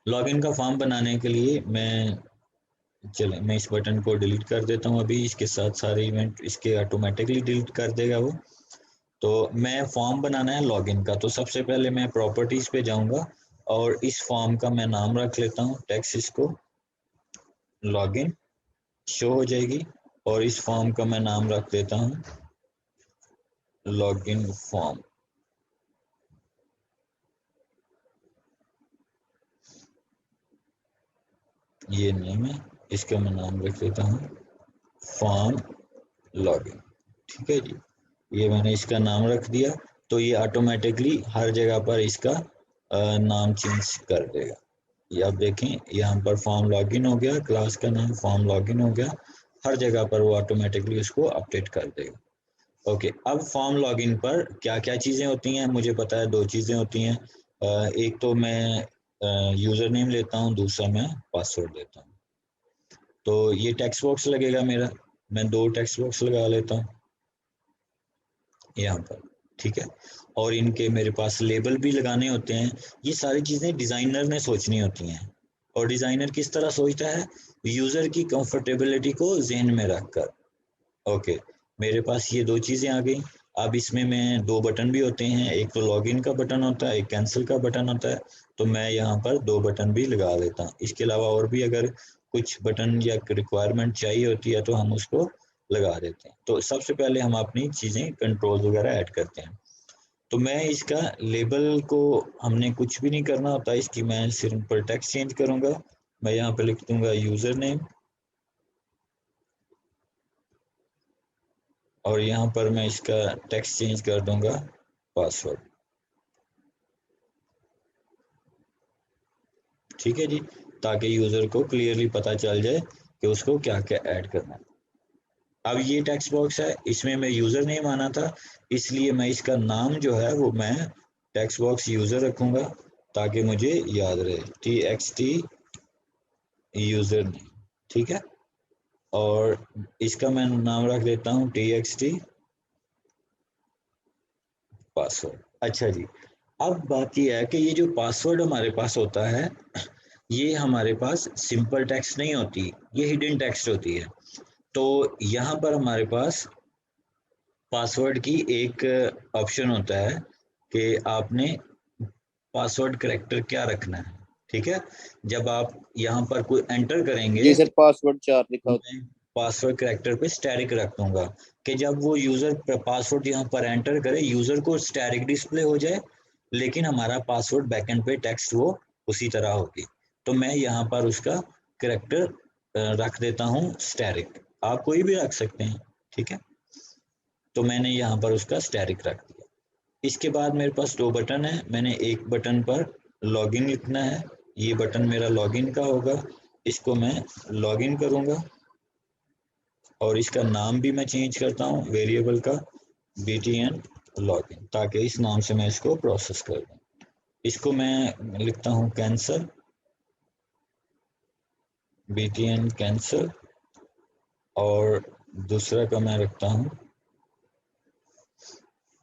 Login का form बनाने के लिए मैं इस बटन को डिलीट कर देता हूँ अभी, इसके साथ सारे इवेंट इसके ऑटोमेटिकली डिलीट कर देगा वो। तो मैं फॉर्म बनाना है लॉगिन का, तो सबसे पहले मैं प्रॉपर्टीज पे जाऊंगा और इस फॉर्म का मैं नाम रख लेता हूँ टेक्स्ट, इसको लॉगिन शो हो जाएगी। और इस फॉर्म का मैं नाम रख देता हूँ लॉगिन फॉर्म। ये नेम है, इसका मैं नाम रख देता हूँ फॉर्म लॉगिन। ठीक है जी, ये मैंने इसका नाम रख दिया। तो ये ऑटोमेटिकली हर जगह पर इसका नाम चेंज कर देगा। ये आप देखें यहाँ पर फॉर्म लॉगिन हो गया, क्लास का नाम फॉर्म लॉगिन हो गया, हर जगह पर वो ऑटोमेटिकली उसको अपडेट कर देगा। ओके, अब फॉर्म लॉगिन पर क्या क्या चीज़ें होती हैं मुझे पता है, दो चीज़ें होती हैं। एक तो मैं यूज़र नेम लेता हूँ, दूसरा मैं पासवर्ड देता हूँ। तो ये टेक्स्ट बॉक्स लगेगा मेरा, मैं दो टेक्स्ट बॉक्स लगा लेता हूँ यहाँ पर। ठीक है, और इनके मेरे पास लेबल भी लगाने होते हैं। ये सारी चीज़ें डिज़ाइनर ने सोचनी होती हैं। और डिज़ाइनर किस तरह सोचता है, यूज़र की कंफर्टेबिलिटी को जहन में रखकर। ओके, मेरे पास ये दो चीज़ें आ गई। अब इसमें मैं दो बटन भी होते हैं, एक तो लॉगिन का बटन होता है, एक कैंसिल का बटन होता है। तो मैं यहाँ पर दो बटन भी लगा लेता हूँ। इसके अलावा और भी अगर कुछ बटन या रिक्वायरमेंट चाहिए होती है तो हम उसको लगा देते हैं। तो सबसे पहले हम अपनी चीज़ें कंट्रोल वगैरह ऐड करते हैं। तो मैं इसका लेबल को हमने कुछ भी नहीं करना होता, इसकी मैं सिंपल टेक्स्ट चेंज करूंगा। मैं यहाँ पे लिख दूंगा यूजर नेम, और यहाँ पर मैं इसका टेक्स्ट चेंज कर दूंगा पासवर्ड। ठीक है जी, ताकि यूजर को क्लियरली पता चल जाए कि उसको क्या क्या ऐड करना है। अब ये टेक्स्ट बॉक्स है, इसमें मैं यूजर नेम आना था, इसलिए मैं इसका नाम जो है वो मैं टेक्स्ट बॉक्स यूजर रखूंगा ताकि मुझे याद रहे, TXT यूजर नेम। ठीक है, और इसका मैं नाम रख देता हूँ TXT पासवर्ड। अच्छा जी, अब बात यह है कि ये जो पासवर्ड हमारे पास होता है, ये हमारे पास सिंपल टेक्स्ट नहीं होती, ये हिडन टेक्स्ट होती है। तो यहाँ पर हमारे पास पासवर्ड की एक ऑप्शन होता है कि आपने पासवर्ड करेक्टर क्या रखना है। ठीक है, जब आप यहाँ पर कोई एंटर करेंगे जी सर, पासवर्ड 4 लिखा होता मैं पासवर्ड करेक्टर पे स्टैटिक रख दूंगा कि जब वो यूजर पासवर्ड यहाँ पर एंटर करे यूजर को स्टैटिक डिस्प्ले हो जाए, लेकिन हमारा पासवर्ड बैकएंड पे टेक्स्ट वो उसी तरह होगी। तो मैं यहाँ पर उसका करेक्टर रख देता हूँ स्टैटिक, आप कोई भी रख सकते हैं। ठीक है, तो मैंने यहाँ पर उसका स्टैटिक रख दिया। इसके बाद मेरे पास दो बटन है, मैंने एक बटन पर लॉगिन लिखना है, ये बटन मेरा लॉगिन का होगा, इसको मैं लॉगिन करूंगा। और इसका नाम भी मैं चेंज करता हूँ वेरिएबल का btn लॉगिन, ताकि इस नाम से मैं इसको प्रोसेस कर दूँ। इसको मैं लिखता हूँ कैंसल, btn कैंसल, और दूसरा का मैं रखता हूँ,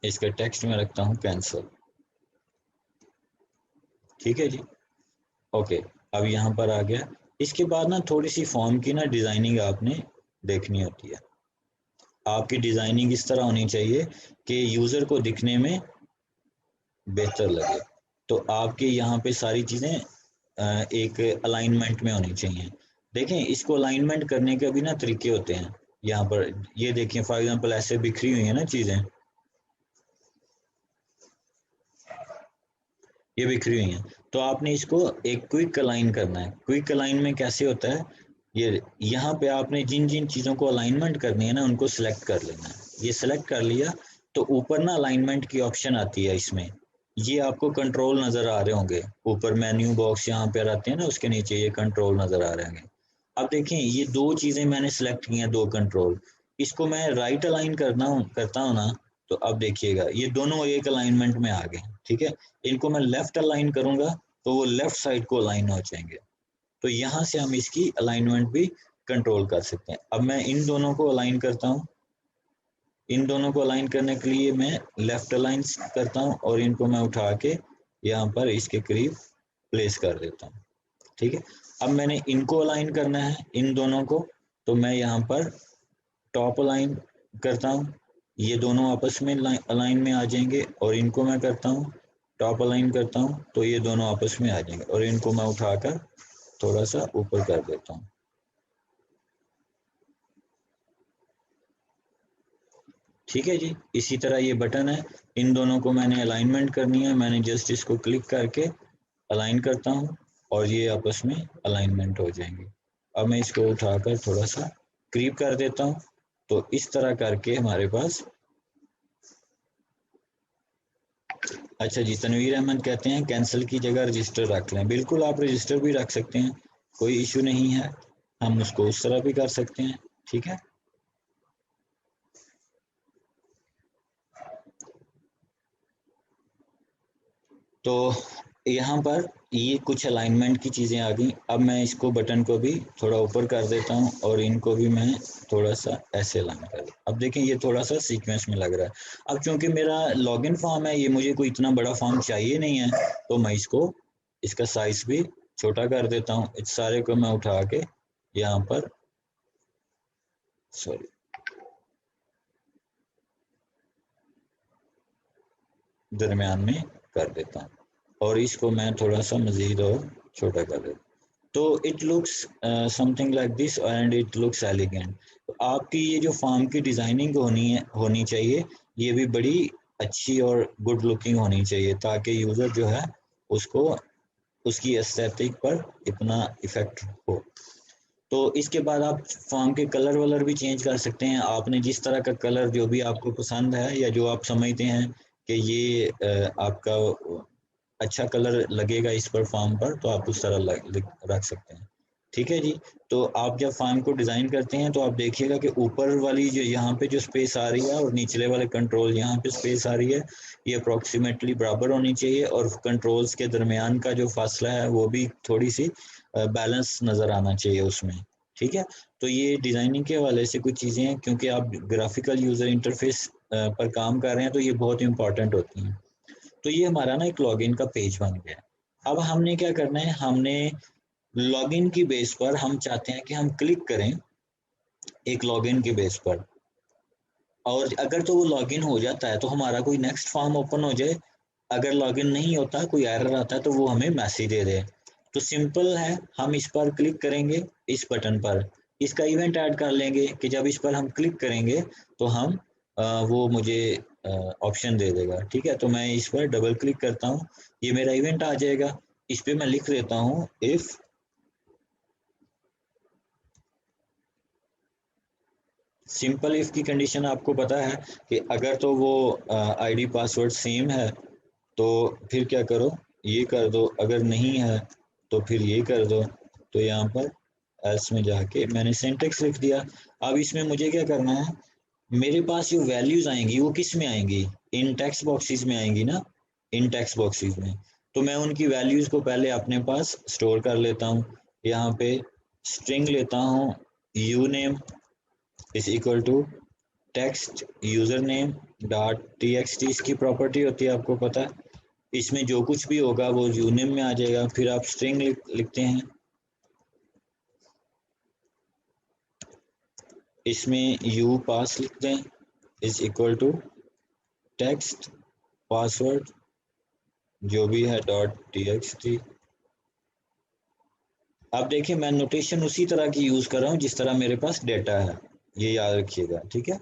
इसका टेक्स्ट में रखता हूँ कैंसल। ठीक है जी, ओके, अब यहाँ पर आ गया। इसके बाद ना थोड़ी सी फॉर्म की ना डिजाइनिंग आपने देखनी होती है। आपकी डिजाइनिंग इस तरह होनी चाहिए कि यूजर को दिखने में बेहतर लगे। तो आपके यहाँ पे सारी चीजें एक अलाइनमेंट में होनी चाहिए। देखें, इसको अलाइनमेंट करने के भी ना तरीके होते हैं। यहाँ पर ये देखें, फॉर एग्जांपल ऐसे बिखरी हुई है ना चीजें, ये बिखरी हुई हैं, तो आपने इसको एक क्विक अलाइन करना है। क्विक अलाइन में कैसे होता है, ये यहाँ पे आपने जिन जिन चीज़ों को अलाइनमेंट करनी है ना उनको सिलेक्ट कर लेना है। ये सिलेक्ट कर लिया तो ऊपर ना अलाइनमेंट की ऑप्शन आती है इसमें, ये आपको कंट्रोल नज़र आ रहे होंगे, ऊपर मेन्यू बॉक्स यहाँ पे आते हैं ना, उसके नीचे ये कंट्रोल नज़र आ रहे होंगे। अब देखें, ये दो चीज़ें मैंने सिलेक्ट की हैं, दो कंट्रोल, इसको मैं राइट अलाइन करता हूँ ना, तो अब देखिएगा ये दोनों एक अलाइनमेंट में आ गए। ठीक है, इनको मैं लेफ्ट अलाइन करूंगा तो वो लेफ्ट साइड को अलाइन हो जाएंगे। तो यहाँ से हम इसकी अलाइनमेंट भी कंट्रोल कर सकते हैं। अब मैं इन दोनों को अलाइन करता हूँ, इन दोनों को अलाइन करने के लिए मैं लेफ्ट अलाइन करता हूँ और इनको मैं उठा के यहाँ पर इसके करीब प्लेस कर देता हूँ। ठीक है। अब मैंने इनको अलाइन करना है, इन दोनों को, तो मैं यहाँ पर टॉप अलाइन करता हूँ, ये दोनों आपस में अलाइन में आ जाएंगे, और इनको मैं करता हूँ टॉप अलाइन करता हूँ, तो ये दोनों आपस में आ जाएंगे, और इनको मैं उठाकर थोड़ा सा ऊपर कर देता हूँ। ठीक है जी। इसी तरह ये बटन है, इन दोनों को मैंने अलाइनमेंट करनी है, मैंने जस्ट इसको क्लिक करके अलाइन करता हूँ, और ये आपस में अलाइनमेंट हो जाएंगे। अब मैं इसको उठाकर थोड़ा सा क्रीप कर देता हूँ, तो इस तरह करके हमारे पास। अच्छा जी, तनवीर अहमद कहते हैं कैंसिल की जगह रजिस्टर रख लें। बिल्कुल, आप रजिस्टर भी रख सकते हैं, कोई इशू नहीं है, हम उसको उस तरह भी कर सकते हैं। ठीक है। तो यहाँ पर ये कुछ अलाइनमेंट की चीज़ें आ गई। अब मैं इसको बटन को भी थोड़ा ऊपर कर देता हूँ, और इनको भी मैं थोड़ा सा ऐसे अलाइन कर दूँ। अब देखें ये थोड़ा सा सीक्वेंस में लग रहा है। अब चूंकि मेरा लॉगिन फॉर्म है, ये मुझे कोई इतना बड़ा फॉर्म चाहिए नहीं है, तो मैं इसको, इसका साइज भी छोटा कर देता हूँ। इस सारे को मैं उठा के यहाँ पर, सॉरी, दरमियान में कर देता हूँ, और इसको मैं थोड़ा सा मजीद और छोटा कर देता हूँ। तो it looks something like this and it looks elegant. तो आपकी ये जो फॉर्म की डिजाइनिंग होनी चाहिए, ये भी बड़ी अच्छी और गुड लुकिंग होनी चाहिए, ताकि यूजर जो है उसको, उसकी एस्थेटिक पर इतना इफेक्ट हो। तो इसके बाद आप फॉर्म के कलर वलर भी चेंज कर सकते हैं। आपने जिस तरह का कलर जो भी आपको पसंद है, या जो आप समझते हैं कि ये आपका अच्छा कलर लगेगा इस पर फॉर्म पर, तो आप उस तरह रख सकते हैं। ठीक है जी। तो आप जब फॉर्म को डिज़ाइन करते हैं, तो आप देखिएगा कि ऊपर वाली जो यहाँ पे जो स्पेस आ रही है, और निचले वाले कंट्रोल यहाँ पे स्पेस आ रही है, ये अप्रोक्सीमेटली बराबर होनी चाहिए, और कंट्रोल्स के दरमियान का जो फासला है वो भी थोड़ी सी बैलेंस नज़र आना चाहिए उसमें। ठीक है। तो ये डिज़ाइनिंग के हवाले से कुछ चीज़ें हैं, क्योंकि आप ग्राफिकल यूज़र इंटरफेस पर काम कर रहे हैं, तो ये बहुत इंपॉर्टेंट होती हैं। तो ये हमारा ना एक लॉगिन का पेज बन गया। अब हमने क्या करना है, हमने लॉगिन की बेस पर हम चाहते हैं कि हम क्लिक करें एक लॉगिन के बेस पर, और अगर तो वो लॉगिन हो जाता है तो हमारा कोई नेक्स्ट फॉर्म ओपन हो जाए, अगर लॉगिन नहीं होता, कोई एरर आता है, तो वो हमें मैसेज दे दे। तो सिंपल है, हम इस पर क्लिक करेंगे, इस बटन पर, इसका इवेंट ऐड कर लेंगे कि जब इस पर हम क्लिक करेंगे तो हम वो मुझे ऑप्शन दे देगा। ठीक है। तो मैं इस पर डबल क्लिक करता हूँ, ये मेरा इवेंट आ जाएगा। इस पे मैं लिख देता हूँ इफ सिंपल इफ की कंडीशन आपको पता है कि अगर तो वो आईडी पासवर्ड सेम है तो फिर क्या करो, ये कर दो, अगर नहीं है तो फिर ये कर दो। तो यहाँ पर एल्स में जाके मैंने सिंटेक्स लिख दिया। अब इसमें मुझे क्या करना है, मेरे पास जो वैल्यूज आएंगी वो किस में आएंगी, इन टेक्स्ट बॉक्सेस में आएंगी ना, इन टेक्स्ट बॉक्सेस में। तो मैं उनकी वैल्यूज को पहले अपने पास स्टोर कर लेता हूँ। यहाँ पे स्ट्रिंग लेता हूँ, u name is equal to text user name dot TXT, इसकी प्रॉपर्टी होती है, आपको पता है। इसमें जो कुछ भी होगा वो यूनेम में आ जाएगा। फिर आप स्ट्रिंग लिखते हैं, इसमें यू पास लिख दें is equal to text password जो भी है डॉट टीएक्सटी। अब देखिए मैं नोटेशन उसी तरह की यूज कर रहा हूँ जिस तरह मेरे पास डेटा है, ये याद रखिएगा। ठीक है।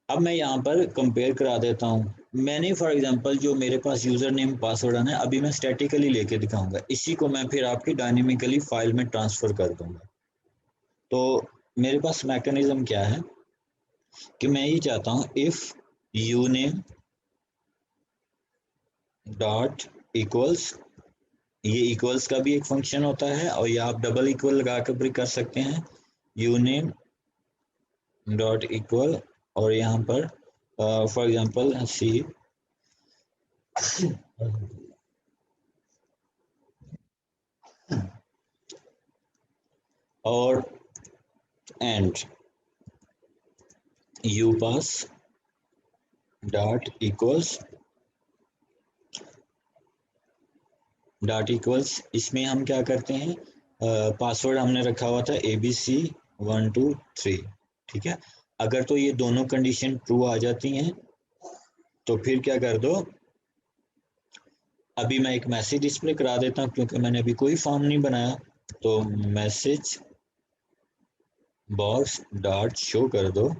अब मैं यहाँ पर कंपेयर करा देता हूँ। मैंने फॉर एग्जांपल जो मेरे पास यूजर नेम पासवर्ड है, अभी मैं स्टैटिकली लेके दिखाऊंगा, इसी को मैं फिर आपकी डायनेमिकली फाइल में ट्रांसफर कर दूंगा। तो मेरे पास मैकेनिज्म क्या है कि मैं ये चाहता हूँ if you name dot equals, ये इक्वल्स का भी एक फंक्शन होता है, और ये आप डबल इक्वल लगा कर भी कर सकते हैं, यू नेम डॉट इक्वल, और यहाँ पर फॉर एग्जांपल सी और and you pass dot equals, इसमें हम क्या करते हैं, पासवर्ड हमने रखा हुआ था ABC123, ठीक है। अगर तो ये दोनों कंडीशन ट्रू आ जाती हैं तो फिर क्या कर दो, अभी मैं एक मैसेज डिस्प्ले करा देता हूँ क्योंकि मैंने अभी कोई फॉर्म नहीं बनाया। तो मैसेज बॉक्स डॉट शो कर दो,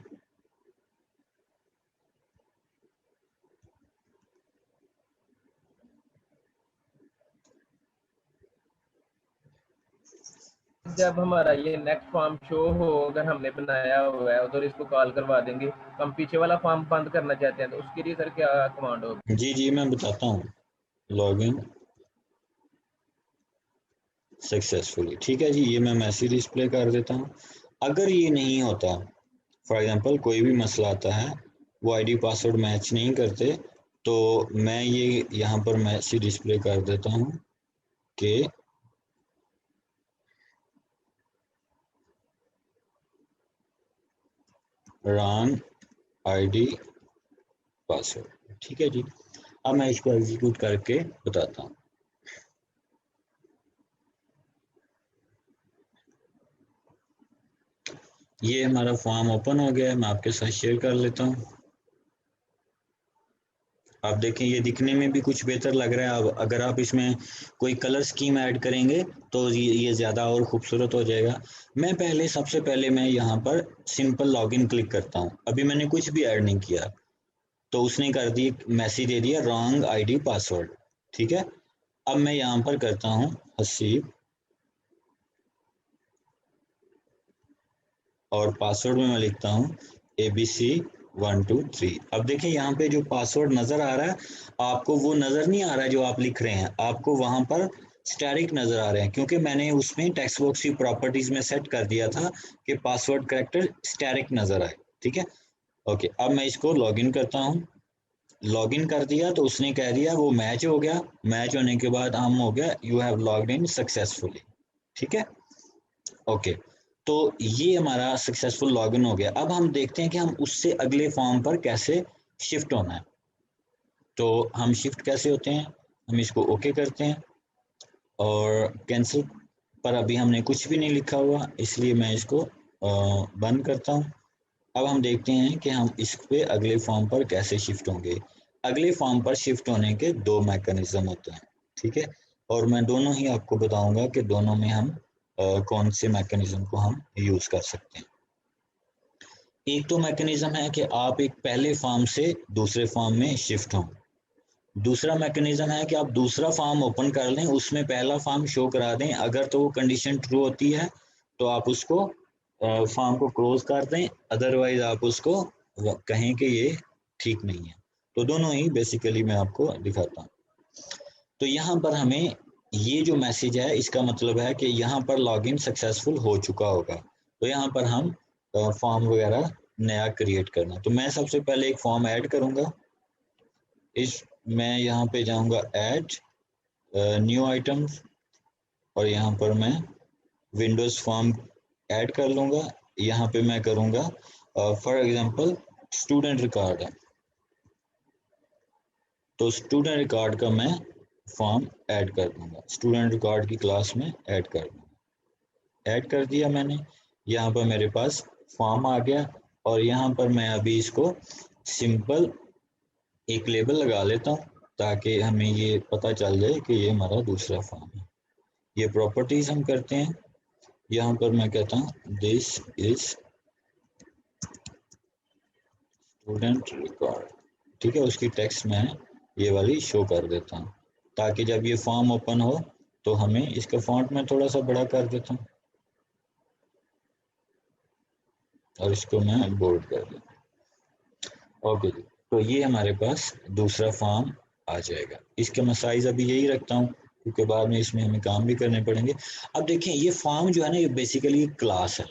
जब हमारा ये नेक्स्ट फॉर्म शो हो, अगर हमने बनाया हुआ है उधर इसको कॉल करवा देंगे। हम पीछे वाला फॉर्म बंद करना चाहते हैं तो उसके लिए सर क्या कमांड होगी? जी मैं बताता हूँ। लॉगिन सक्सेसफुली, ठीक है जी। ये मैं मैसेज डिस्प्ले कर देता हूँ। अगर ये नहीं होता, फॉर एग्जांपल कोई भी मसला आता है, वो आईडी पासवर्ड मैच नहीं करते, तो मैं ये यहाँ पर मैसेज डिस्प्ले कर देता हूँ कि रॉन्ग आईडी पासवर्ड, ठीक है जी। अब मैं इसको एग्जीक्यूट करके बताता हूँ। ये हमारा फॉर्म ओपन हो गया है, मैं आपके साथ शेयर कर लेता हूँ। आप देखें ये दिखने में भी कुछ बेहतर लग रहा है। अब अगर आप इसमें कोई कलर स्कीम ऐड करेंगे तो ये ज़्यादा और खूबसूरत हो जाएगा। मैं पहले सबसे पहले मैं यहाँ पर सिंपल लॉगिन क्लिक करता हूँ। अभी मैंने कुछ भी ऐड नहीं किया, तो उसने कर दी, मैसेज दे दिया रॉन्ग आईडी पासवर्ड, ठीक है। अब मैं यहाँ पर करता हूँ हसीब, और पासवर्ड में मैं लिखता हूँ ABC123। अब देखिए यहाँ पे जो पासवर्ड नजर आ रहा है, आपको वो नजर नहीं आ रहा है जो आप लिख रहे हैं, आपको वहां पर स्टैटिक नजर आ रहे हैं, क्योंकि मैंने उसमें टेक्स्ट बॉक्स की प्रॉपर्टीज में सेट कर दिया था कि पासवर्ड कैरेक्टर स्टैटिक नजर आए, ठीक है। ओके, अब मैं इसको लॉगिन करता हूँ। लॉगिन कर दिया तो उसने कह दिया वो मैच हो गया। मैच होने के बाद हम हो गया you have logged in successfully, ठीक है। ओके, तो ये हमारा सक्सेसफुल लॉगिन हो गया। अब हम देखते हैं कि हम उससे अगले फॉर्म पर कैसे शिफ्ट होना है। तो हम शिफ्ट कैसे होते हैं, हम इसको ओके करते हैं और कैंसिल पर अभी हमने कुछ भी नहीं लिखा हुआ, इसलिए मैं इसको बंद करता हूँ। अब हम देखते हैं कि हम इस पे अगले फॉर्म पर कैसे शिफ्ट होंगे। अगले फॉर्म पर शिफ्ट होने के दो मैकेनिज्म होते हैं, ठीक है। और मैं दोनों ही आपको बताऊंगा कि दोनों में हम कौन से मैकेनिज्म को हम यूज कर सकते हैं। एक तो मैकेनिज्म है कि आप एक पहले फॉर्म से दूसरे फॉर्म में शिफ्ट हों। दूसरा मैकेनिज्म है कि आप दूसरा फॉर्म ओपन कर लें, उसमें पहला फॉर्म शो करा दें। अगर तो वो कंडीशन ट्रू होती है तो आप उसको फॉर्म को क्लोज कर दें, अदरवाइज आप उसको कहें कि ये ठीक नहीं है। तो दोनों ही बेसिकली मैं आपको दिखाता हूँ। तो यहाँ पर हमें ये जो मैसेज है इसका मतलब है कि यहाँ पर लॉगिन सक्सेसफुल हो चुका होगा। तो यहाँ पर हम फॉर्म वगैरह नया क्रिएट करना। तो मैं सबसे पहले एक फॉर्म ऐड करूँगा। मैं यहाँ पे जाऊँगा ऐड न्यू आइटम्स, और यहाँ पर मैं विंडोज फॉर्म ऐड कर लूँगा। यहाँ पे मैं करूँगा फॉर एग्जांपल स्टूडेंट रिकॉर्ड है, तो स्टूडेंट रिकॉर्ड का मैं फॉर्म ऐड कर दूंगा, स्टूडेंट रिकॉर्ड की क्लास में ऐड कर दूंगा। ऐड कर दिया मैंने, यहाँ पर मेरे पास फॉर्म आ गया। और यहाँ पर मैं अभी इसको सिंपल एक लेबल लगा लेता हूँ ताकि हमें ये पता चल जाए कि ये हमारा दूसरा फॉर्म है। ये प्रॉपर्टीज हम करते हैं। यहाँ पर मैं कहता हूँ दिस इज स्टूडेंट रिकॉर्ड, ठीक है। उसकी टेक्स्ट मैं ये वाली शो कर देता हूँ ताकि जब ये फॉर्म ओपन हो तो हमें इसका फॉन्ट में थोड़ा सा बड़ा कर देता हूँ और इसको मैं बोल्ड कर देता हूँ। ओके जी, तो ये हमारे पास दूसरा फॉर्म आ जाएगा। इसके मैं साइज अभी यही रखता हूँ क्योंकि बाद में इसमें हमें काम भी करने पड़ेंगे। अब देखिए ये फॉर्म जो है ना, ये बेसिकली एक क्लास है।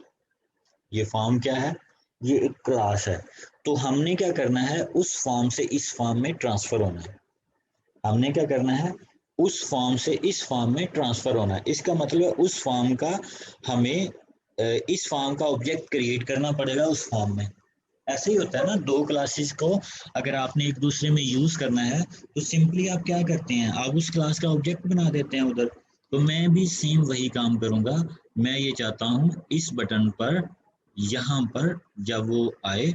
ये फॉर्म क्या है, ये एक क्लास है। तो हमने क्या करना है, उस फॉर्म से इस फॉर्म में ट्रांसफर होना है। हमने क्या करना है, उस फॉर्म से इस फॉर्म में ट्रांसफर होना है। इसका मतलब है उस फॉर्म का हमें इस फॉर्म का ऑब्जेक्ट क्रिएट करना पड़ेगा उस फॉर्म में। ऐसे ही होता है ना, दो क्लासेस को अगर आपने एक दूसरे में यूज करना है तो सिंपली आप क्या करते हैं, आप उस क्लास का ऑब्जेक्ट बना देते हैं उधर। तो मैं भी सेम वही काम करूंगा। मैं ये चाहता हूँ इस बटन पर यहाँ पर जब वो आए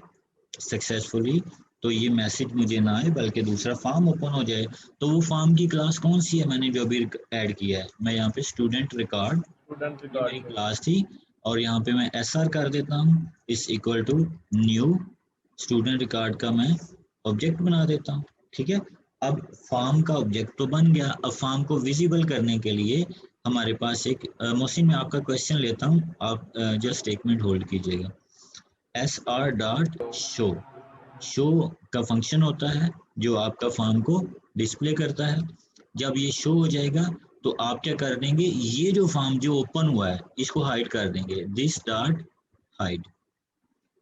सक्सेसफुली तो ये मैसेज मुझे ना आए बल्कि दूसरा फॉर्म ओपन हो जाए। तो वो फॉर्म की क्लास कौन सी है मैंने जो अभी ऐड किया है, मैं यहाँ पे स्टूडेंट रिकॉर्ड, स्टूडेंट ये मेरी रिकॉर्ड। क्लास थी और यहाँ पे मैं SR कर देता हूँ is equal to new student record का मैं ऑब्जेक्ट बना देता हूँ। ठीक है, अब फॉर्म का ऑब्जेक्ट तो बन गया। अब फॉर्म को विजिबल करने के लिए हमारे पास एक मोहसिन मैं आपका क्वेश्चन लेता हूँ, आप जस्ट एक मिनट होल्ड कीजिएगा। SR डॉट शो, शो का फंक्शन होता है जो आपका फॉर्म को डिस्प्ले करता है। जब ये शो हो जाएगा तो आप क्या कर देंगे, ये जो फॉर्म जो ओपन हुआ है इसको हाइड कर देंगे, दिस डॉट हाइड,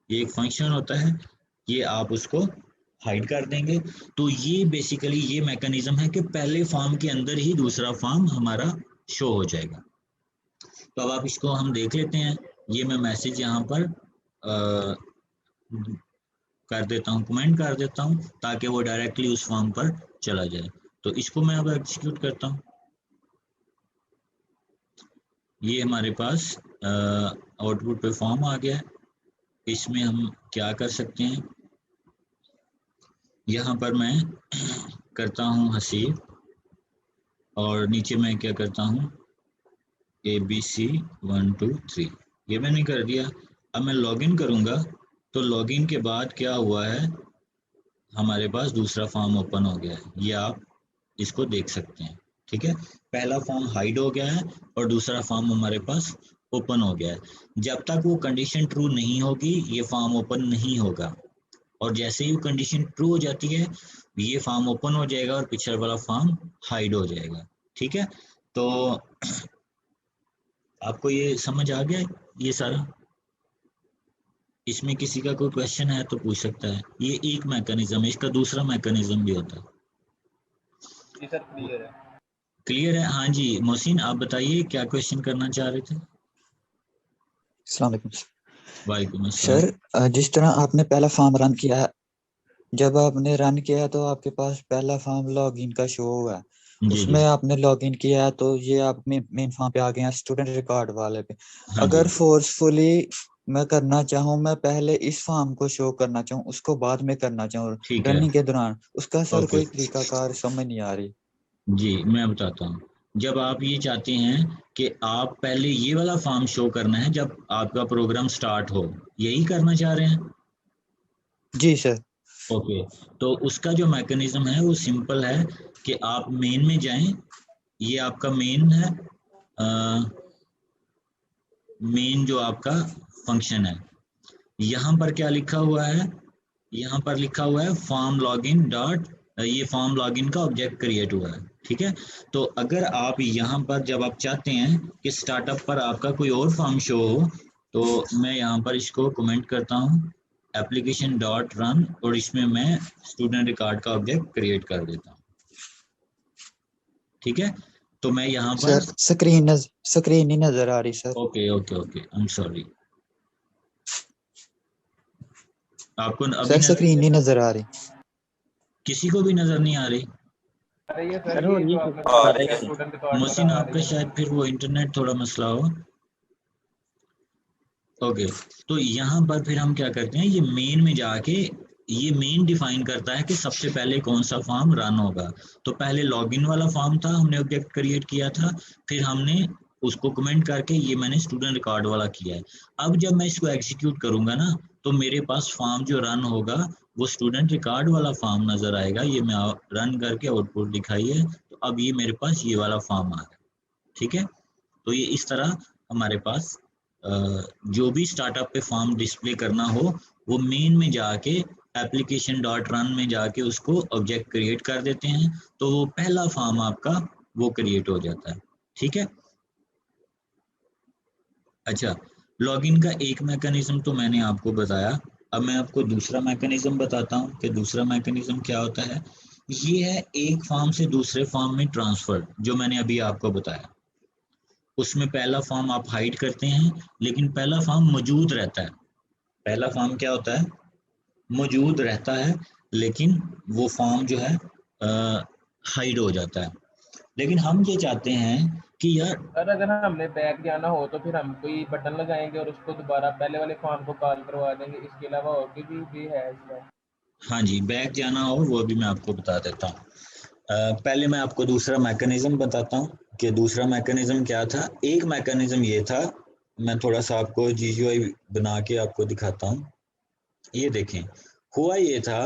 ये एक फंक्शन होता है, ये आप उसको हाइड कर देंगे। तो ये बेसिकली ये मैकेनिज्म है कि पहले फॉर्म के अंदर ही दूसरा फॉर्म हमारा शो हो जाएगा। तो अब आप इसको हम देख लेते हैं। ये मैं मैसेज यहाँ पर कर देता हूँ, कमेंट कर देता हूँ ताकि वो डायरेक्टली उस फॉर्म पर चला जाए। तो इसको मैं अब एग्जीक्यूट करता हूँ। ये हमारे पास आउटपुट पे फॉर्म आ गया है। इसमें हम क्या कर सकते हैं, यहाँ पर मैं करता हूँ हसीब और नीचे मैं क्या करता हूँ ABC 1 2 3, ये मैंने कर दिया। अब मैं लॉगिन करूँगा तो लॉगिन के बाद क्या हुआ है, हमारे पास दूसरा फॉर्म ओपन हो गया है, ये आप इसको देख सकते हैं। ठीक है, पहला फॉर्म हाइड हो गया है और दूसरा फॉर्म हमारे पास ओपन हो गया है। जब तक वो कंडीशन ट्रू नहीं होगी ये फॉर्म ओपन नहीं होगा, और जैसे ही वो कंडीशन ट्रू हो जाती है ये फॉर्म ओपन हो जाएगा और पिछला वाला फॉर्म हाइड हो जाएगा। ठीक है, तो आपको ये समझ आ गया ये सारा? इसमें किसी का कोई क्वेश्चन है तो पूछ सकता है। ये एक मैकेनिज्म है, इसका दूसरा मैकेनिज्म भी होता है। जी सर क्लियर है। क्लियर है? हाँ जी मोहसिन आप बताइए क्या क्वेश्चन करना चाह रहे थे? अस्सलाम वालेकुम वालेकुम अस्सलाम। सर। जिस तरह आपने पहला फॉर्म रन किया, जब आपने रन किया तो आपके पास पहला फॉर्म लॉगिन का शो हुआ, जी जी। उसमें आपने लॉगिन किया तो ये आप मेन फॉर्म पे आ गए हैं, स्टूडेंट रिकॉर्ड वाले पे। हाँ जी अगर फोर्सफुली मैं करना चाहूँ, मैं पहले इस फॉर्म को शो करना चाहूँ उसको बाद में करना चाहूँ ठीक है। रनिंग के दौरान, उसका सर ओके कोई तरीकाकार समझ नहीं आ रही। जी मैं बताता हूँ। जब आप ये चाहते हैं कि आप पहले ये वाला फॉर्म शो करना है जब आपका प्रोग्राम स्टार्ट हो, यही करना चाह रहे हैं? जी सर। ओके, तो उसका जो मैकेनिज्म है वो सिंपल है कि आप मेन में जाएं, ये आपका मेन है, मेन जो आपका फंक्शन है। यहाँ पर क्या लिखा हुआ है, यहाँ पर लिखा हुआ है फॉर्म लॉगिन डॉट, ये फॉर्म लॉगिन का ऑब्जेक्ट क्रिएट हुआ है। ठीक है, तो अगर आप यहाँ पर जब आप चाहते हैं कि स्टार्टअप पर आपका कोई और फॉर्म शो हो तो मैं यहाँ पर इसको कमेंट करता हूँ एप्लीकेशन डॉट रन और इसमें मैं स्टूडेंट रिकॉर्ड का ऑब्जेक्ट क्रिएट कर देता हूँ। ठीक है, तो मैं यहाँ पर सर स्क्रीन नहीं नजर आ रही sir. Okay okay okay I am sorry, आपको अभी सर नजर, स्क्रीन नहीं नजर आ रही। किसी को भी नजर नहीं आ रही? अरे ये सर सर ये और जो ये आपने आ बता रही दिया है। स्टूडेंट रिकॉर्ड मोहसिन बता आपका रही है। शायद फिर वो इंटरनेट थोड़ा मसला हो। ओके, तो यहाँ पर फिर हम क्या करते हैं, ये मेन में जाके ये मेन डिफाइन करता है कि सबसे पहले कौन सा फॉर्म रन होगा। तो पहले लॉगिन वाला फॉर्म था, हमने ऑब्जेक्ट क्रिएट किया था, फिर हमने उसको कमेंट करके ये मैंने स्टूडेंट रिकॉर्ड वाला किया है। अब जब मैं इसको एग्जीक्यूट करूंगा ना तो मेरे पास फॉर्म जो रन होगा वो स्टूडेंट रिकॉर्ड वाला फॉर्म नजर आएगा। ये मैं रन करके आउटपुट दिखाई है, तो अब ये मेरे पास ये वाला फॉर्म आ गया। ठीक है, तो ये इस तरह हमारे पास जो भी स्टार्टअप पे फॉर्म डिस्प्ले करना हो वो मेन में जाके एप्लीकेशन डॉट रन में जाके उसको ऑब्जेक्ट क्रिएट कर देते हैं, तो वो पहला फॉर्म आपका वो क्रिएट हो जाता है। ठीक है, अच्छा, लॉगिन का एक मैकेनिज्म तो मैंने आपको बताया। अब मैं आपको दूसरा मैकेनिज्म बताता हूँ कि दूसरा मैकेनिज्म क्या होता है। ये है एक फॉर्म से दूसरे फॉर्म में ट्रांसफर, जो मैंने अभी आपको बताया। उसमें पहला फॉर्म आप हाइड करते हैं लेकिन पहला फॉर्म मौजूद रहता है। पहला फॉर्म क्या होता है, मौजूद रहता है, लेकिन वो फॉर्म जो है हाइड हो जाता है। लेकिन हम ये चाहते हैं कि यार और अगर हमने बैक जाना हो तो फिर हम कोई बटन लगाएंगे और उसको दोबारा पहले वाले फॉर्म को कॉल करवा देंगे। इसके अलावा और कोई भी है इसमें? हाँ जी, बैक जाना हो वो भी मैं आपको बता देता हूँ। पहले मैं आपको दूसरा मैकेनिज्म बताता हूँ कि दूसरा मैकेनिज्म क्या था। एक मैकेनिज्म ये था, मैं थोड़ा सा आपको GUI बना के आपको दिखाता हूँ। ये देखें, हुआ ये था,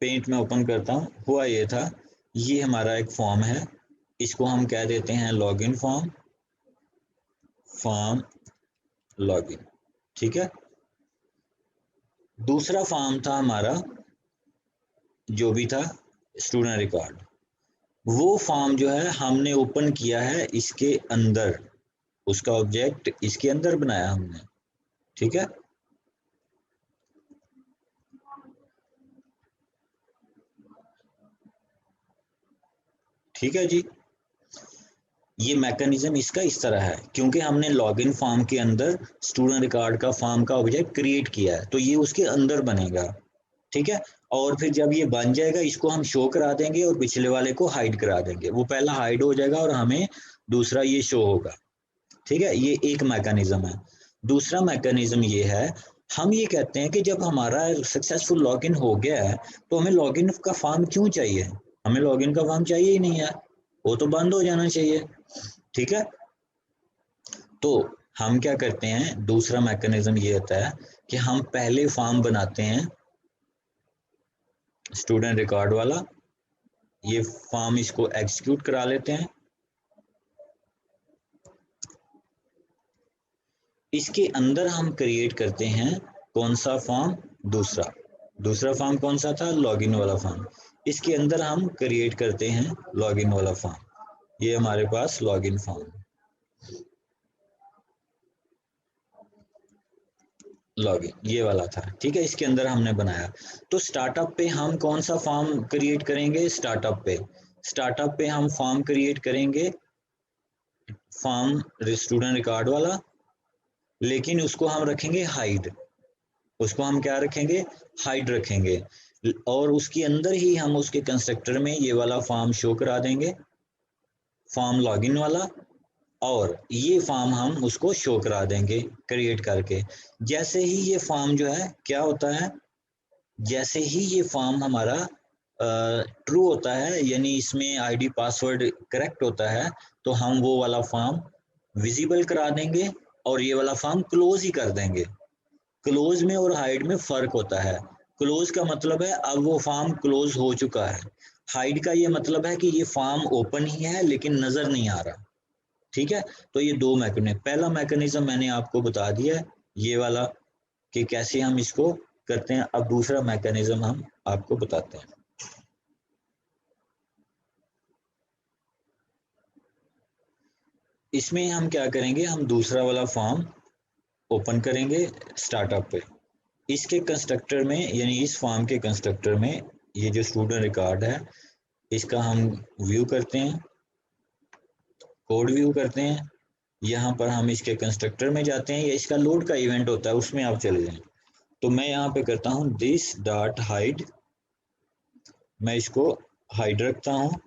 पेंट में ओपन करता हूँ। हुआ ये था, ये हमारा एक फॉर्म है, इसको हम कह देते हैं लॉगिन फॉर्म, फॉर्म लॉगिन, ठीक है। दूसरा फॉर्म था हमारा, जो भी था स्टूडेंट रिकॉर्ड, वो फॉर्म जो है हमने ओपन किया है इसके अंदर, उसका ऑब्जेक्ट इसके अंदर बनाया हमने, ठीक है। ठीक है जी, ये मैकेनिज्म इसका इस तरह है, क्योंकि हमने लॉगिन फॉर्म के अंदर स्टूडेंट रिकॉर्ड का फॉर्म का ऑब्जेक्ट क्रिएट किया है, तो ये उसके अंदर बनेगा, ठीक है। और फिर जब ये बन जाएगा, इसको हम शो करा देंगे और पिछले वाले को हाइड करा देंगे। वो पहला हाइड हो जाएगा और हमें दूसरा ये शो होगा, ठीक है। ये एक मैकेनिज्म है। दूसरा मैकेनिज्म ये है, हम ये कहते हैं कि जब हमारा सक्सेसफुल लॉगिन हो गया है तो हमें लॉगिन का फॉर्म क्यों चाहिए। हमें लॉगिन का फॉर्म चाहिए ही नहीं है, वो तो बंद हो जाना चाहिए, ठीक है। तो हम क्या करते हैं, दूसरा मैकेनिज्म ये होता है कि हम पहले फॉर्म बनाते हैं स्टूडेंट रिकॉर्ड वाला, ये फॉर्म इसको एग्जीक्यूट करा लेते हैं। इसके अंदर हम क्रिएट करते हैं कौन सा फॉर्म, दूसरा फॉर्म कौन सा था, लॉगिन वाला फॉर्म। इसके अंदर हम क्रिएट करते हैं लॉगिन वाला फॉर्म। ये हमारे पास लॉगिन फॉर्म, लॉगिन ये वाला था, ठीक है। इसके अंदर हमने बनाया। तो स्टार्टअप पे हम कौन सा फॉर्म क्रिएट करेंगे, स्टार्टअप पे हम फॉर्म क्रिएट करेंगे फॉर्म स्टूडेंट रिकॉर्ड वाला, लेकिन उसको हम रखेंगे हाइड, उसको हम क्या रखेंगे, हाइड रखेंगे। और उसके अंदर ही हम उसके कंस्ट्रक्टर में ये वाला फॉर्म शो करा देंगे, फॉर्म लॉगिन वाला, और ये फॉर्म हम उसको शो करा देंगे क्रिएट करके। जैसे ही ये फॉर्म जो है क्या होता है, जैसे ही ये फॉर्म हमारा ट्रू होता है, यानी इसमें आईडी पासवर्ड करेक्ट होता है, तो हम वो वाला फॉर्म विजिबल करा देंगे और ये वाला फॉर्म क्लोज ही कर देंगे। क्लोज में और हाइड में फर्क होता है। क्लोज का मतलब है अब वो फॉर्म क्लोज हो चुका है, हाइड का ये मतलब है कि ये फॉर्म ओपन ही है लेकिन नजर नहीं आ रहा, ठीक है। तो ये दो मैकेनिज्म, पहला मैकेनिज्म मैंने आपको बता दिया है ये वाला कि कैसे हम इसको करते हैं। अब दूसरा मैकेनिज्म हम आपको बताते हैं। इसमें हम क्या करेंगे, हम दूसरा वाला फॉर्म ओपन करेंगे स्टार्टअप पे। इसके कंस्ट्रक्टर में, यानी इस फॉर्म के कंस्ट्रक्टर में, ये जो स्टूडेंट रिकॉर्ड है इसका हम व्यू करते हैं, कोड व्यू करते हैं। यहाँ पर हम इसके कंस्ट्रक्टर में जाते हैं, या इसका लोड का इवेंट होता है उसमें आप चले जाएं। तो मैं यहाँ पे करता हूँ दिस डॉट हाइड, मैं इसको हाइड रखता हूँ।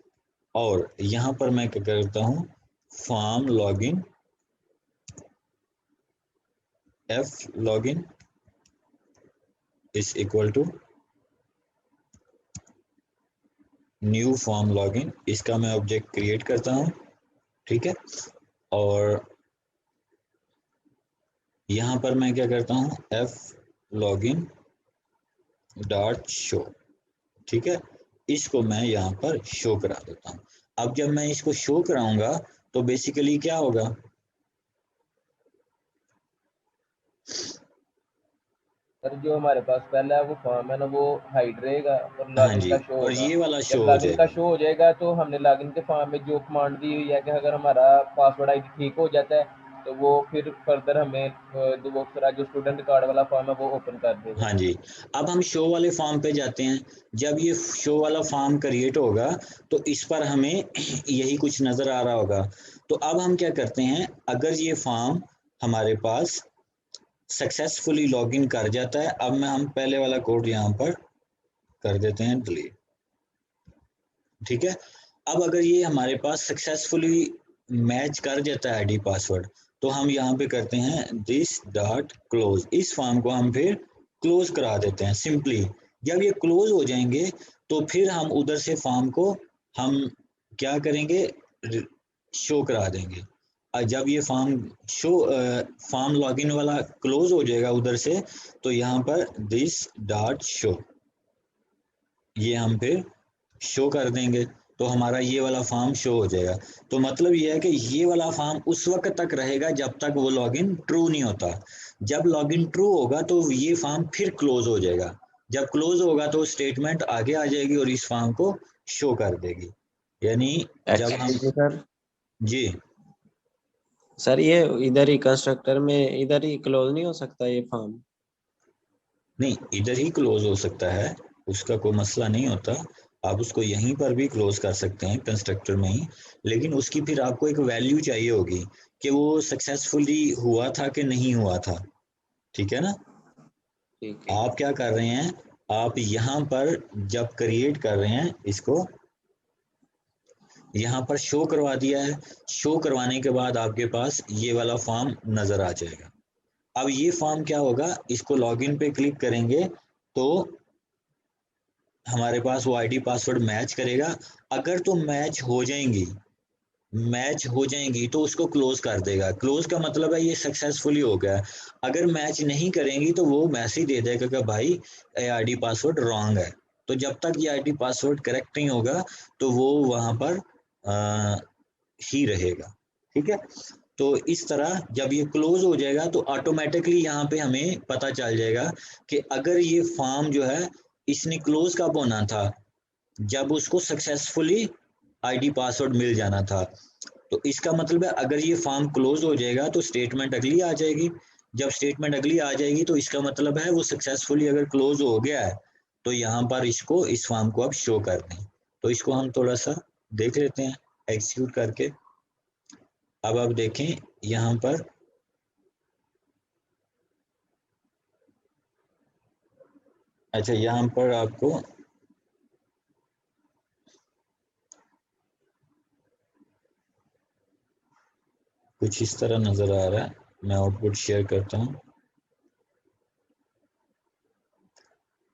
और यहाँ पर मैं क्या करता हूँ, form login F login is equal to new form login, इसका मैं ऑब्जेक्ट क्रिएट करता हूँ, ठीक है। और यहाँ पर मैं क्या करता हूँ, एफ लॉगिन डॉट शो, ठीक है। इसको मैं यहाँ पर शो करा देता हूँ। अब जब मैं इसको शो कराऊंगा तो बेसिकली क्या होगा, सर जो हमारे पास पहला है वो फॉर्म है ना, वो हाइड रहेगा और हाँ लॉगिन जी, का शो और होगा। ये वाला शो जब हो लॉगिन का जाएगा। शो हो जाएगा तो हमने लॉगिन के फॉर्म में जो कमांड दी हुई है कि अगर हमारा पासवर्ड आईडी ठीक हो जाता है तो वो फिर फर्दर हमें दूसरा जो स्टूडेंट कार्ड वाला फॉर्म है वो ओपन कर देगा। हाँ जी, अब हम शो वाले फॉर्म पे जाते हैं। जब ये शो वाला फॉर्म क्रिएट होगा तो इस पर हमें यही कुछ नजर आ रहा होगा। तो अब हम क्या करते हैं, अगर ये फॉर्म हमारे पास सक्सेसफुली लॉगिन कर जाता है, अब मैं हम पहले वाला कोड यहाँ पर कर देते हैं डिलीट, ठीक है। अब अगर ये हमारे पास सक्सेसफुली मैच कर जाता है आईडी पासवर्ड, तो हम यहाँ पे करते हैं दिस डॉट क्लोज, इस फॉर्म को हम फिर क्लोज करा देते हैं सिंपली। जब ये क्लोज हो जाएंगे तो फिर हम उधर से फॉर्म को हम क्या करेंगे, शो करा देंगे। और जब ये फॉर्म लॉगिन वाला क्लोज हो जाएगा उधर से, तो यहाँ पर दिस डॉट शो ये हम फिर शो कर देंगे, तो हमारा ये वाला फॉर्म शो हो जाएगा। तो मतलब ये है कि ये वाला फॉर्म उस वक्त तक रहेगा जब तक वो लॉगिन ट्रू नहीं होता। जब लॉगिन ट्रू होगा तो ये फॉर्म फिर क्लोज हो जाएगा। जब क्लोज होगा तो स्टेटमेंट आगे आ जाएगी और इस फॉर्म को शो कर देगी। यानी जब हम सर जी सर ये इधर ही कंस्ट्रक्टर में इधर ही क्लोज नहीं हो सकता ये फॉर्म? नहीं, इधर ही क्लोज हो सकता है, उसका कोई मसला नहीं होता। आप उसको यहीं पर भी क्लोज कर सकते हैं कंस्ट्रक्टर में ही, लेकिन उसकी फिर आपको एक वैल्यू चाहिए होगी कि वो सक्सेसफुली हुआ था कि नहीं हुआ था। ठीक है ना? ठीक है। आप क्या कर रहे हैं, आप यहाँ पर जब क्रिएट कर रहे हैं इसको, यहाँ पर शो करवा दिया है। शो करवाने के बाद आपके पास ये वाला फॉर्म नजर आ जाएगा। अब ये फॉर्म क्या होगा, इसको लॉगिन पे क्लिक करेंगे तो हमारे पास वो आईडी पासवर्ड मैच करेगा। अगर तो मैच हो जाएंगी तो उसको क्लोज कर देगा। क्लोज का मतलब है ये सक्सेसफुली हो गया। अगर मैच नहीं करेंगी तो वो मैसेज दे देगा कि भाई ये आईडी पासवर्ड रॉन्ग है। तो जब तक ये आईडी पासवर्ड करेक्ट नहीं होगा तो वो वहां पर ही रहेगा। ठीक है? तो इस तरह जब ये क्लोज हो जाएगा तो ऑटोमेटिकली यहाँ पे हमें पता चल जाएगा कि अगर ये फॉर्म जो है इसने क्लोज कब होना था, जब उसको सक्सेसफुली आईडी पासवर्ड मिल जाना था। तो इसका मतलब है अगर ये फॉर्म क्लोज हो जाएगा तो स्टेटमेंट अगली आ जाएगी। जब स्टेटमेंट अगली आ जाएगी तो इसका मतलब है वो सक्सेसफुली अगर क्लोज हो गया है, तो यहाँ पर इसको इस फॉर्म को अब शो कर दें। तो इसको हम थोड़ा सा देख लेते हैं एग्जीक्यूट करके। अब आप देखें यहाँ पर अच्छा, यहाँ पर आपको कुछ इस तरह नजर आ रहा है। मैं आउटपुट शेयर करता हूँ।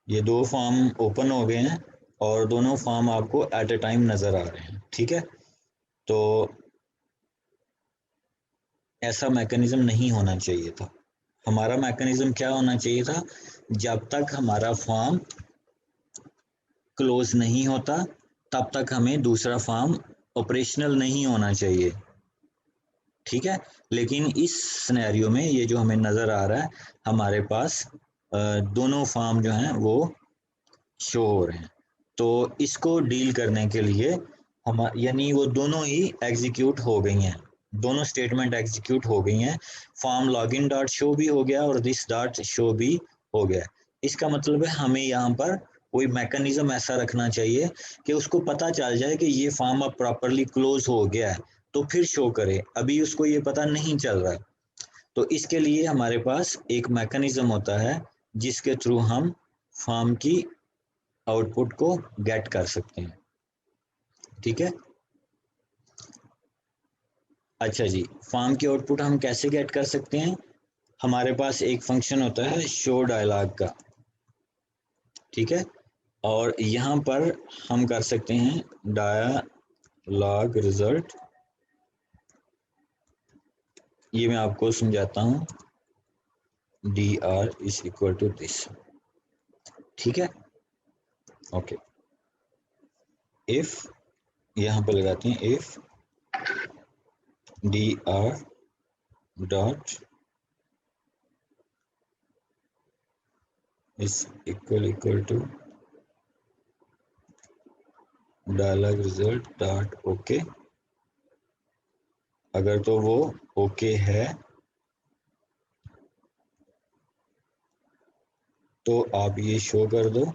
ये दो फॉर्म ओपन हो गए हैं और दोनों फॉर्म आपको एट ए टाइम नजर आ रहे हैं। ठीक है? तो ऐसा मैकेनिज्म नहीं होना चाहिए था। हमारा मैकेनिज्म क्या होना चाहिए था, जब तक हमारा फॉर्म क्लोज नहीं होता तब तक हमें दूसरा फॉर्म ऑपरेशनल नहीं होना चाहिए। ठीक है? लेकिन इस सिनेरियो में ये जो हमें नजर आ रहा है, हमारे पास दोनों फॉर्म जो हैं वो शो हो रहे हैं। तो इसको डील करने के लिए हम यानी वो दोनों ही एग्जीक्यूट हो गई हैं, दोनों स्टेटमेंट एग्जीक्यूट हो गई हैं। फॉर्म लॉगिन डॉट शो भी हो गया और दिस डॉट शो भी हो गया। इसका मतलब है हमें यहाँ पर कोई मैकेनिज्म ऐसा रखना चाहिए कि उसको पता चल जाए कि ये फॉर्म अब प्रॉपरली क्लोज हो गया है तो फिर शो करे। अभी उसको ये पता नहीं चल रहा है, तो इसके लिए हमारे पास एक मैकेनिज्म होता है जिसके थ्रू हम फॉर्म की आउटपुट को गेट कर सकते हैं। ठीक है? अच्छा जी, फॉर्म की आउटपुट हम कैसे गेट कर सकते हैं? हमारे पास एक फंक्शन होता है शो डायलॉग का। ठीक है? और यहाँ पर हम कर सकते हैं डायलॉग रिजल्ट। ये मैं आपको समझाता हूँ। dr is equal to this. ठीक है? ओके, इफ यहाँ पर लगाते हैं if dr dot is equal to dialog result dot okay. अगर तो वो ओके है तो आप ये शो कर दो,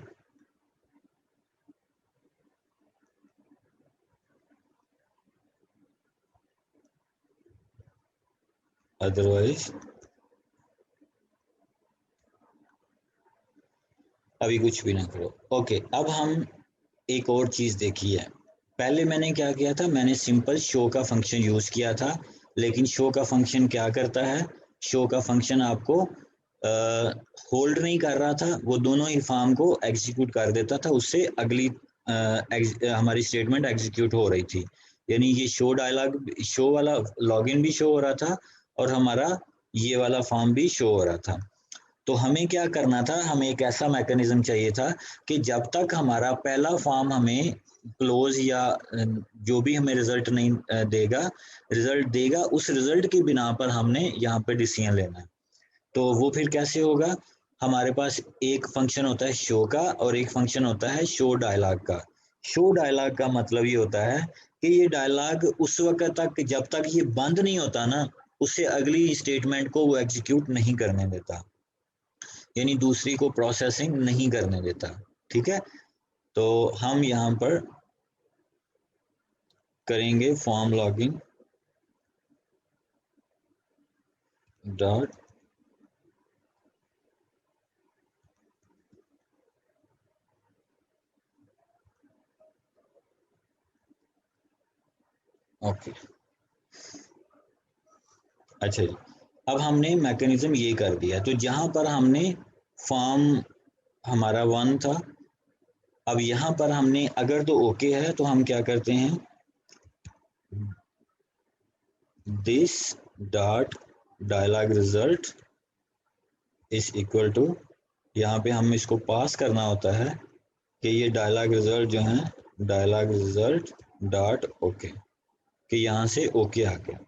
अदरवाइज अभी कुछ भी ना करो। ओके, अब हम एक और चीज देखी है। पहले मैंने क्या किया था, मैंने सिंपल शो का फंक्शन यूज किया था, लेकिन शो का फंक्शन क्या करता है, शो का फंक्शन आपको होल्ड नहीं कर रहा था, वो दोनों ही फॉर्म को एग्जीक्यूट कर देता था, उससे अगली हमारी स्टेटमेंट एग्जीक्यूट हो रही थी। यानी ये शो डायलॉग, शो वाला लॉगिन भी शो हो रहा था और हमारा ये वाला फॉर्म भी शो हो रहा था। तो हमें क्या करना था, हमें एक ऐसा मैकेनिज्म चाहिए था कि जब तक हमारा पहला फॉर्म हमें क्लोज या जो भी हमें रिजल्ट नहीं देगा, रिजल्ट देगा, उस रिजल्ट की बिना पर हमने यहाँ पे डिसीजन लेना है। तो वो फिर कैसे होगा, हमारे पास एक फंक्शन होता है शो का और एक फंक्शन होता है शो डायलॉग का। शो डायलॉग का मतलब ये होता है कि ये डायलॉग उस वक्त तक, जब तक ये बंद नहीं होता ना, उससे अगली स्टेटमेंट को वो एग्जीक्यूट नहीं करने देता, यानी दूसरी को प्रोसेसिंग नहीं करने देता। ठीक है, तो हम यहाँ पर करेंगे फॉर्म लॉगिन डॉट ओके। अच्छा जी, अब हमने मैकेनिज्म ये कर दिया, तो जहां पर हमने फॉर्म हमारा 1 था, अब यहाँ पर हमने अगर तो ओके है तो हम क्या करते हैं, this dot dialog result is equal to, यहाँ पे हम इसको पास करना होता है कि ये डायलॉग रिजल्ट जो है, डायलॉग रिजल्ट डॉट ओके, कि यहाँ से ओके आ गया।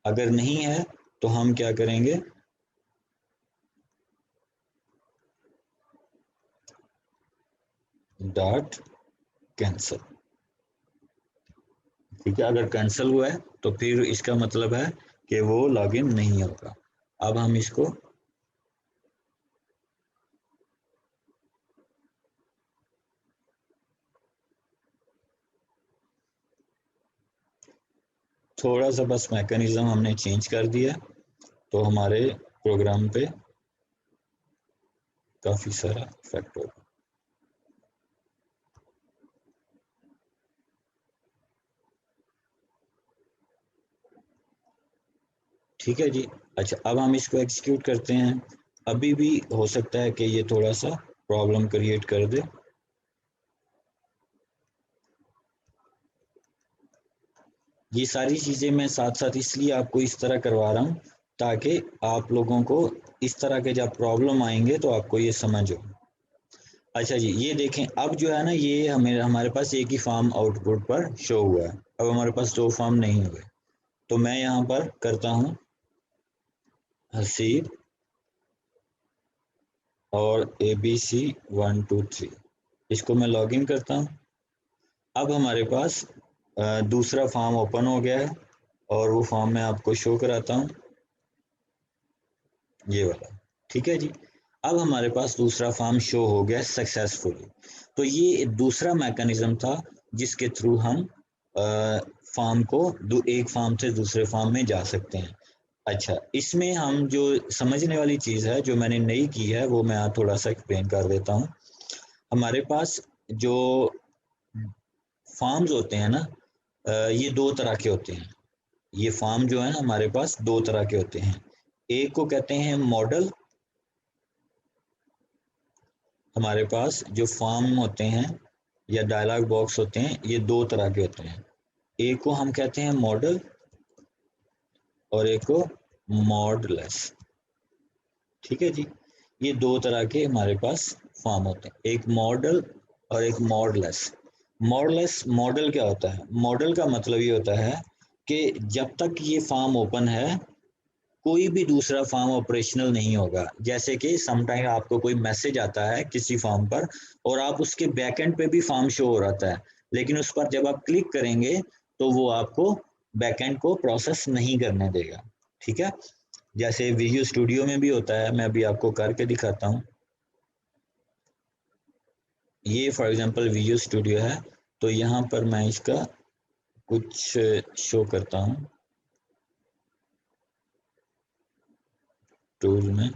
अगर नहीं है तो हम क्या करेंगे, डॉट कैंसल। ठीक है, अगर कैंसिल हुआ है तो फिर इसका मतलब है कि वो लॉगिन नहीं होगा। अब हम इसको थोड़ा सा बस मैकेनिज्म हमने चेंज कर दिया, तो हमारे प्रोग्राम पे काफी सारा इफेक्ट होगा। ठीक है जी। अच्छा, अब हम इसको एग्जीक्यूट करते हैं। अभी भी हो सकता है कि ये थोड़ा सा प्रॉब्लम क्रिएट कर दे। ये सारी चीजें मैं साथ साथ इसलिए आपको इस तरह करवा रहा हूँ ताकि आप लोगों को इस तरह के जब प्रॉब्लम आएंगे तो आपको ये समझ हो। अच्छा जी, ये देखें, अब जो है ना, ये हमारे पास एक ही फॉर्म आउटपुट पर शो हुआ है, अब हमारे पास दो फॉर्म नहीं हुए। तो मैं यहाँ पर करता हूँ हसीब और ABC 1 2 3, इसको मैं लॉगिन करता हूँ। अब हमारे पास दूसरा फॉर्म ओपन हो गया है और वो फॉर्म मैं आपको शो कराता हूँ, ये वाला। ठीक है जी, अब हमारे पास दूसरा फॉर्म शो हो गया सक्सेसफुली। तो ये दूसरा मैकेनिज्म था जिसके थ्रू हम फॉर्म को एक फॉर्म से दूसरे फॉर्म में जा सकते हैं। अच्छा, इसमें हम जो समझने वाली चीज है जो मैंने नई की है वो मैं थोड़ा सा एक्सप्लेन कर देता हूँ। हमारे पास जो फॉर्म्स होते हैं ना, ये दो तरह के होते हैं। ये फॉर्म जो है ना हमारे पास दो तरह के होते हैं। एक को कहते हैं मॉडल। हमारे पास जो फॉर्म होते हैं या डायलॉग बॉक्स होते हैं, ये दो तरह के होते हैं। एक को हम कहते हैं मॉडल और एक को मॉडलेस। ठीक है जी, ये दो तरह के हमारे पास फॉर्म होते हैं, एक मॉडल और एक मॉडलेस। मॉडलेस मॉडल क्या होता है, मॉडल का मतलब ये होता है कि जब तक ये फॉर्म ओपन है कोई भी दूसरा फॉर्म ऑपरेशनल नहीं होगा। जैसे कि समटाइम आपको कोई मैसेज आता है किसी फॉर्म पर और आप उसके बैकएंड पे भी फॉर्म शो हो रहा है, लेकिन उस पर जब आप क्लिक करेंगे तो वो आपको बैकएंड को प्रोसेस नहीं करने देगा। ठीक है, जैसे विजुअल स्टूडियो में भी होता है, मैं अभी आपको करके दिखाता हूँ। ये फॉर एग्जांपल विजुअल स्टूडियो है, तो यहाँ पर मैं इसका कुछ शो करता हूँ टूल में,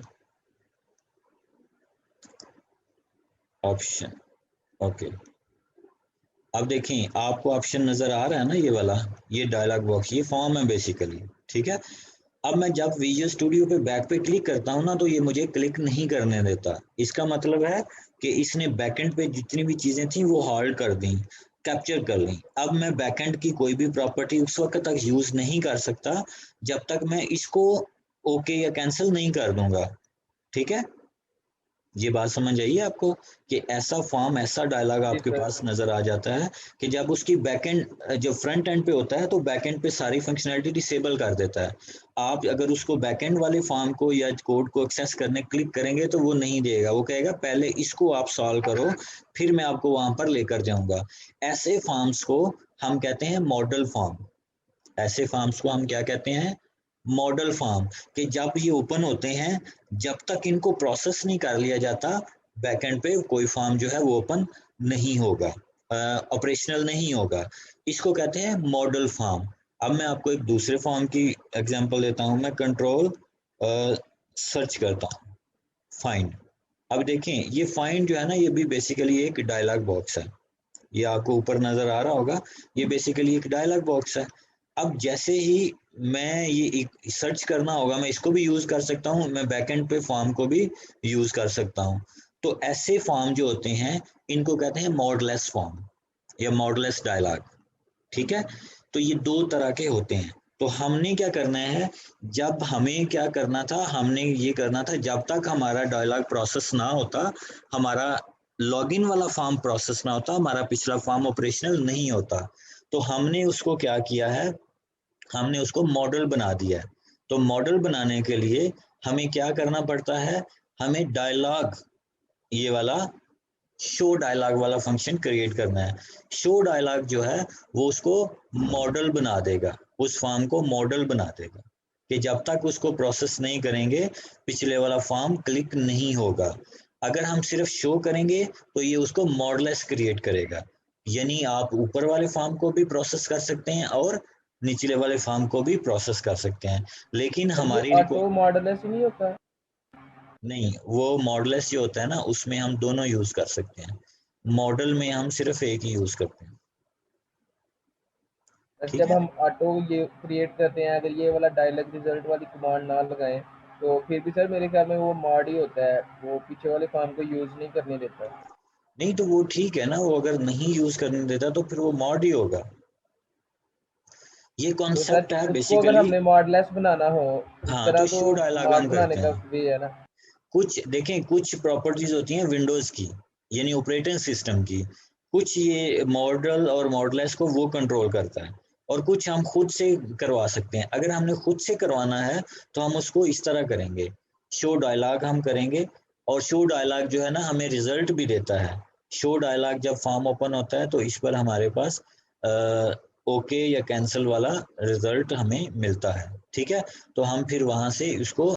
ऑप्शन। ओके, अब देखें आपको ऑप्शन नजर आ रहा है ना, ये वाला, ये डायलॉग बॉक्स, ये फॉर्म है बेसिकली, ठीक है। अब मैं जब विजुअल स्टूडियो पे बैक पे क्लिक करता हूँ ना, तो ये मुझे क्लिक नहीं करने देता। इसका मतलब है कि इसने बैकएंड पे जितनी भी चीजें थी वो होल्ड कर दी, कैप्चर कर ली। अब मैं बैकएंड की कोई भी प्रॉपर्टी उस वक्त तक यूज नहीं कर सकता जब तक मैं इसको ओके या कैंसिल नहीं कर दूंगा, ठीक है। ये बात समझ आई है आपको कि ऐसा फॉर्म, ऐसा डायलॉग जी आपके सर। पास नजर आ जाता है कि जब उसकी बैकएंड जो फ्रंट एंड पे होता है तो बैकएंड पे सारी फंक्शनैलिटी डिसेबल कर देता है। आप अगर उसको बैकएंड वाले फॉर्म को या कोड को एक्सेस करने क्लिक करेंगे तो वो नहीं देगा, वो कहेगा पहले इसको आप सॉल्व करो, फिर मैं आपको वहां पर लेकर जाऊंगा। ऐसे फॉर्म्स को हम कहते हैं मॉडल फॉर्म। ऐसे फॉर्म्स को हम क्या कहते हैं? Model form. कि जब ये ओपन होते हैं, जब तक इनको प्रोसेस नहीं कर लिया जाता, बैकएंड पे कोई फॉर्म जो है वो ओपन नहीं होगा, ऑपरेशनल नहीं होगा। इसको कहते हैं मॉडल फॉर्म। अब मैं आपको एक दूसरे फॉर्म की एग्जांपल देता हूं। मैं कंट्रोल सर्च करता हूं, फाइंड। अब देखें ये फाइंड जो है ना, ये भी बेसिकली एक डायलॉग बॉक्स है। ये आपको ऊपर नजर आ रहा होगा, ये बेसिकली एक डायलॉग बॉक्स है। अब जैसे ही मैं ये सर्च करना होगा, मैं इसको भी यूज कर सकता हूँ, मैं बैकएंड पे फॉर्म को भी यूज कर सकता हूँ। तो ऐसे फॉर्म जो होते हैं इनको कहते हैं मॉडलेस फॉर्म या मॉडलेस डायलॉग, ठीक है। तो ये दो तरह के होते हैं। तो हमने क्या करना है, जब हमें क्या करना था, हमने ये करना था जब तक हमारा डायलॉग प्रोसेस ना होता, हमारा लॉगिन वाला फॉर्म प्रोसेस ना होता, हमारा पिछला फॉर्म ऑपरेशनल नहीं होता, तो हमने उसको क्या किया है, हमने उसको मॉडल बना दिया है। तो मॉडल बनाने के लिए हमें क्या करना पड़ता है, हमें डायलॉग, ये वाला शो डायलॉग वाला फंक्शन क्रिएट करना है। शो डायलॉग जो है वो उसको मॉडल बना देगा, उस फॉर्म को मॉडल बना देगा कि जब तक उसको प्रोसेस नहीं करेंगे पिछले वाला फॉर्म क्लिक नहीं होगा। अगर हम सिर्फ शो करेंगे तो ये उसको मॉडलेस क्रिएट करेगा, यानी आप ऊपर वाले फॉर्म को भी प्रोसेस कर सकते हैं और निचले वाले फॉर्म को भी प्रोसेस कर सकते हैं। लेकिन सर वो हमारी ऑटो मॉडलेस नहीं होता? नहीं, वो मॉडलेस जो होता है ना उसमें हम दोनों यूज कर सकते हैं, मॉडल में हम सिर्फ एक ही यूज करते हैं, ठीक जब है। हम ऑटो ये क्रिएट करते हैं, अगर ये वाला डायलॉग रिजल्ट वाली कमांड ना लगाएं तो फिर भी सर मेरे ख्याल में वो मॉड ही होता है, वो पीछे वाले फॉर्म को यूज नहीं करने देता। नहीं तो वो ठीक है ना, वो अगर नहीं यूज करने देता तो फिर वो मॉड ही होगा। ये तो सर कॉन्सेप्ट है उसको अगर बेसिकली। हमने मॉडलेस बनाना हो उस हाँ, तरह तो तो शो डायलॉग मॉड हम बनाने करते का हैं। वे है ना। कुछ देखें, कुछ प्रॉपर्टीज होती हैं विंडोज की, यानी ऑपरेटिंग सिस्टम की, कुछ ये मॉडल और मॉडलेस को वो कंट्रोल करता है, और कुछ हम खुद से करवा सकते हैं। अगर हमने खुद से करवाना है तो हम उसको इस तरह करेंगे, शो डायलॉग हम करेंगे, और शो डायलॉग जो है ना हमें रिजल्ट भी देता है। शो डायलॉग जब फॉर्म ओपन होता है तो इस पर हमारे पास ओके या कैंसिल वाला रिजल्ट हमें मिलता है, ठीक है। तो हम फिर वहां से उसको